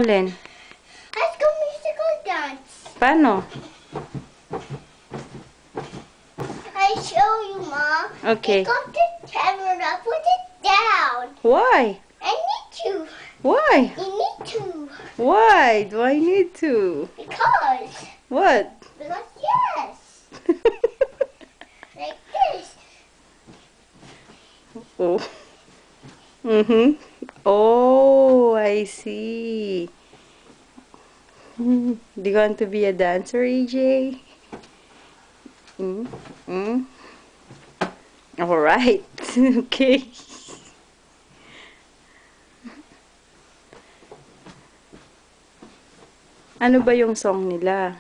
Len, Let's go musical dance. paano? I show you, Mom. Okay. Pick up the camera, put it down. Why? I need to. Why? You need to. Why do I need to? Because. What? Because yes. Like this. Oh. Mm-hmm. Oh, I see. Do you want to be a dancer, AJ? Mm? Mm? All right. Okay. Ano ba yung song nila?